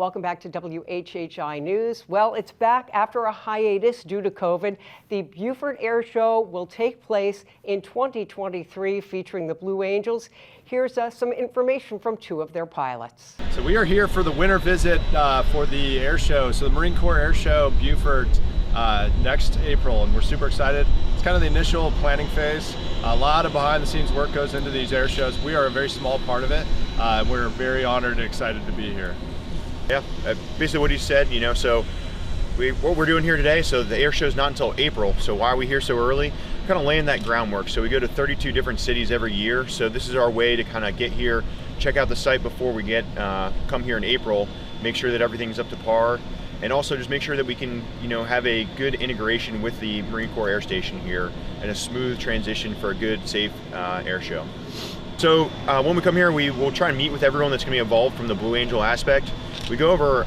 Welcome back to WHHI News. Well, it's back after a hiatus due to COVID. The Beaufort Air Show will take place in 2023, featuring the Blue Angels. Here's some information from two of their pilots. So we are here for the winter visit for the air show. So the Marine Corps Air Show, Beaufort, next April, and we're super excited. It's kind of the initial planning phase. A lot of behind the scenes work goes into these air shows. We are a very small part of it. We're very honored and excited to be here. Yeah, basically what he said, so what we're doing here today, so the air show is not until April, so why are we here so early? Kind of laying that groundwork. So we go to 32 different cities every year, so this is our way to kind of get here, check out the site before we come here in April, make sure that everything's up to par, and also just make sure that we can, have a good integration with the Marine Corps Air Station here and a smooth transition for a good, safe air show. So when we come here, we will try and meet with everyone that's going to be involved from the Blue Angel aspect. We go over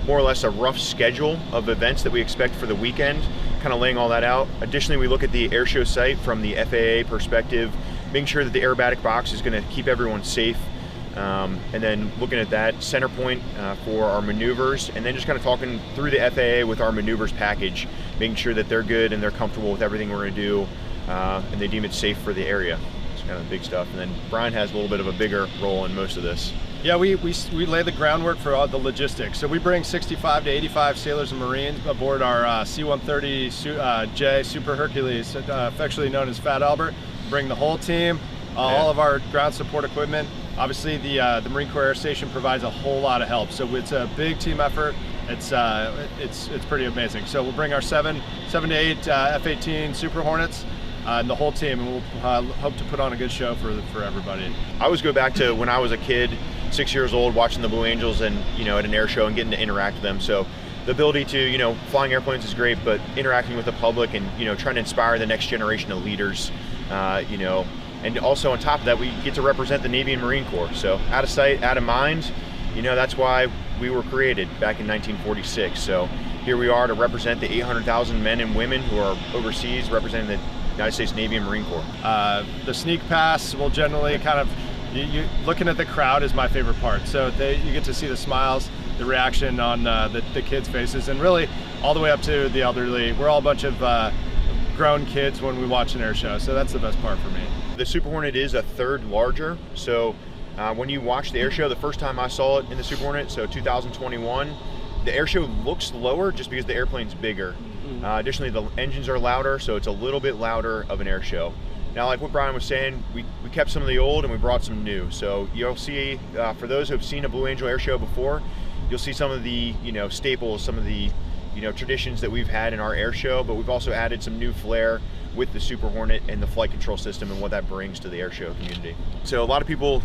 more or less a rough schedule of events that we expect for the weekend, kind of laying all that out. Additionally, we look at the air show site from the FAA perspective, making sure that the aerobatic box is going to keep everyone safe, and then looking at that center point for our maneuvers, and then just kind of talking through the FAA with our maneuvers package, making sure that they're good and they're comfortable with everything we're going to do, and they deem it safe for the area. It's kind of big stuff. And then Brian has a little bit of a bigger role in most of this. Yeah, we lay the groundwork for all the logistics. So we bring 65 to 85 sailors and Marines aboard our C-130J Super Hercules, affectionately known as Fat Albert. Bring the whole team, all of our ground support equipment. Obviously, the Marine Corps Air Station provides a whole lot of help. So it's a big team effort. It's pretty amazing. So we'll bring our 7 to 8 F-18 Super Hornets. And the whole team, and we'll hope to put on a good show for everybody. I always go back to when I was a kid, 6 years old, watching the Blue Angels and at an air show and getting to interact with them. So the ability to flying airplanes is great, but interacting with the public and trying to inspire the next generation of leaders, and also on top of that, we get to represent the Navy and Marine Corps. So out of sight, out of mind. That's why we were created back in 1946. So here we are to represent the 800,000 men and women who are overseas representing the United States Navy and Marine Corps. The sneak pass will generally kind of, looking at the crowd is my favorite part. So you get to see the smiles, the reaction on the kids' faces, and really all the way up to the elderly. We're all a bunch of grown kids when we watch an air show, so that's the best part for me. The Super Hornet is a third larger, so when you watch the air show, the first time I saw it in the Super Hornet, so 2021, the air show looks lower just because the airplane's bigger. Additionally, the engines are louder, so it's a little bit louder of an air show. Now, like what Brian was saying, we kept some of the old and we brought some new. So you'll see, for those who have seen a Blue Angel air show before, you'll see some of the staples, some of the traditions that we've had in our air show, but we've also added some new flair with the Super Hornet and the flight control system and what that brings to the air show community. So a lot of people,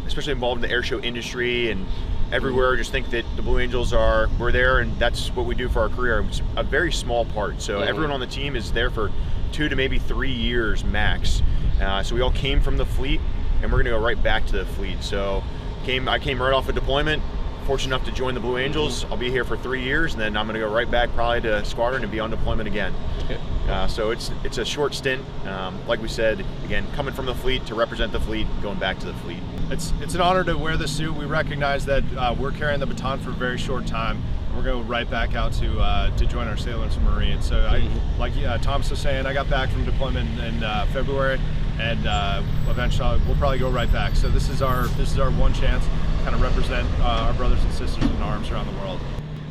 especially involved in the air show industry and everywhere, just think that the Blue Angels we're there and that's what we do for our career. It's a very small part. So everyone on the team is there for 2 to maybe 3 years max. So we all came from the fleet and we're gonna go right back to the fleet. So I came right off a deployment, fortunate enough to join the Blue Angels. I'll be here for 3 years and then I'm gonna go right back probably to squadron and be on deployment again. So it's a short stint. Like we said, again, coming from the fleet to represent the fleet, going back to the fleet. It's an honor to wear the suit. We recognize that we're carrying the baton for a very short time. We're going right back out to join our sailors and Marines. So like Thomas was saying, I got back from deployment in February, and eventually we'll probably go right back. So this is our one chance to kind of represent our brothers and sisters in arms around the world.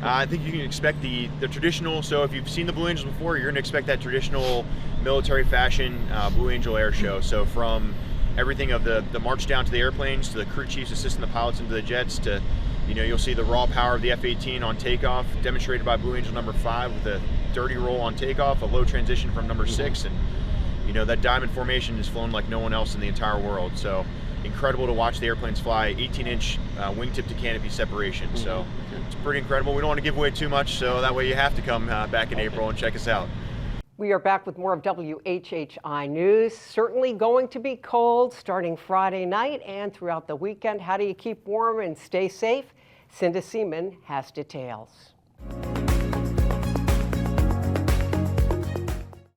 I think you can expect the traditional, so if you've seen the Blue Angels before, you're going to expect that traditional military fashion Blue Angel air show. So from everything of the march down to the airplanes, to the crew chiefs assisting the pilots into the jets, to you'll see the raw power of the F-18 on takeoff, demonstrated by Blue Angel number 5 with a dirty roll on takeoff, a low transition from number 6, and that diamond formation is flown like no one else in the entire world. So incredible to watch the airplanes fly, 18-inch wingtip to canopy separation. So it's pretty incredible. We don't want to give away too much, so that way you have to come back in April and check us out. We are back with more of WHHI News. Certainly going to be cold starting Friday night and throughout the weekend. How do you keep warm and stay safe? Cinda Seaman has details.